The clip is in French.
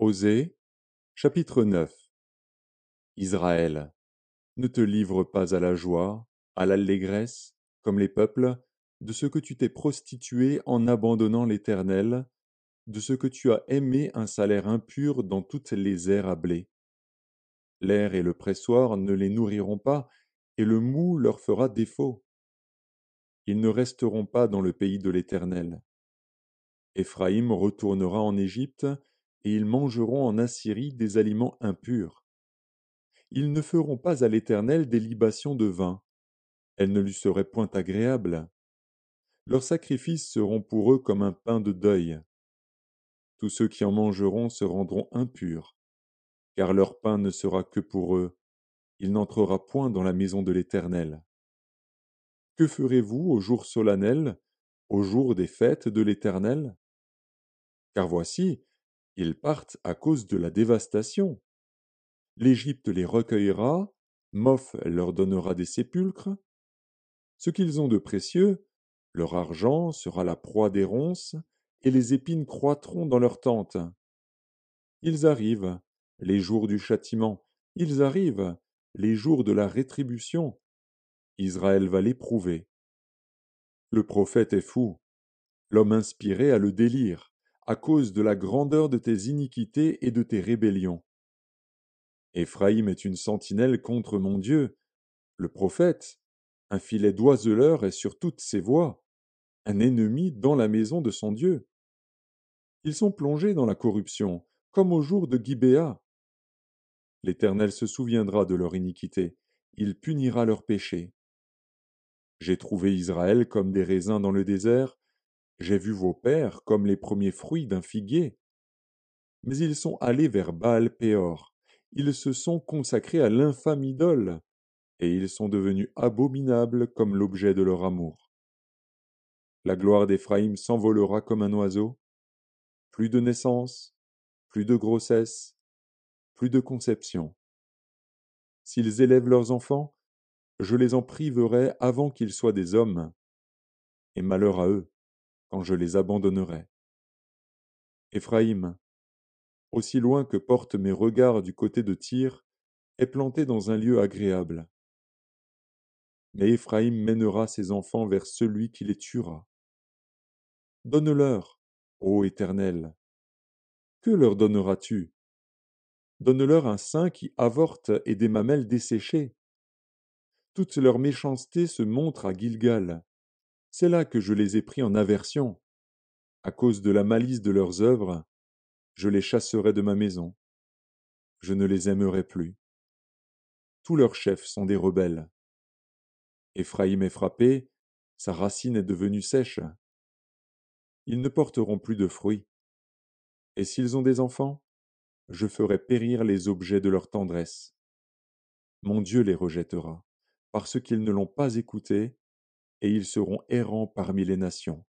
Osée, chapitre 9. Israël, ne te livre pas à la joie, à l'allégresse, comme les peuples, de ce que tu t'es prostitué en abandonnant l'Éternel, de ce que tu as aimé un salaire impur dans toutes les aires à blé. L'air et le pressoir ne les nourriront pas, et le mou leur fera défaut. Ils ne resteront pas dans le pays de l'Éternel. Éphraïm retournera en Égypte, et ils mangeront en Assyrie des aliments impurs. Ils ne feront pas à l'Éternel des libations de vin. Elles ne lui seraient point agréables. Leurs sacrifices seront pour eux comme un pain de deuil. Tous ceux qui en mangeront se rendront impurs, car leur pain ne sera que pour eux. Il n'entrera point dans la maison de l'Éternel. Que ferez-vous au jour solennel, au jour des fêtes de l'Éternel? Car voici, ils partent à cause de la dévastation. L'Égypte les recueillera, Moph leur donnera des sépulcres. Ce qu'ils ont de précieux, leur argent sera la proie des ronces, et les épines croîtront dans leurs tentes. Ils arrivent, les jours du châtiment, ils arrivent, les jours de la rétribution. Israël va l'éprouver. Le prophète est fou, l'homme inspiré a le délire, à cause de la grandeur de tes iniquités et de tes rébellions. Éphraïm est une sentinelle contre mon Dieu, le prophète, un filet d'oiseleur est sur toutes ses voies, un ennemi dans la maison de son Dieu. Ils sont plongés dans la corruption, comme au jour de Gibéa. L'Éternel se souviendra de leur iniquité, il punira leurs péchés. J'ai trouvé Israël comme des raisins dans le désert, j'ai vu vos pères comme les premiers fruits d'un figuier. Mais ils sont allés vers Baal-Péor, ils se sont consacrés à l'infâme idole, et ils sont devenus abominables comme l'objet de leur amour. La gloire d'Éphraïm s'envolera comme un oiseau. Plus de naissance, plus de grossesse, plus de conception. S'ils élèvent leurs enfants, je les en priverai avant qu'ils soient des hommes, et malheur à eux quand je les abandonnerai. Éphraïm, aussi loin que portent mes regards du côté de Tyr, est planté dans un lieu agréable. Mais Éphraïm mènera ses enfants vers celui qui les tuera. Donne-leur, ô Éternel. Que leur donneras-tu? Donne-leur un sein qui avorte et des mamelles desséchées. Toute leur méchanceté se montre à Gilgal. C'est là que je les ai pris en aversion. À cause de la malice de leurs œuvres, je les chasserai de ma maison. Je ne les aimerai plus. Tous leurs chefs sont des rebelles. Éphraïm est frappé, sa racine est devenue sèche. Ils ne porteront plus de fruits. Et s'ils ont des enfants, je ferai périr les objets de leur tendresse. Mon Dieu les rejettera, parce qu'ils ne l'ont pas écouté, et ils seront errants parmi les nations.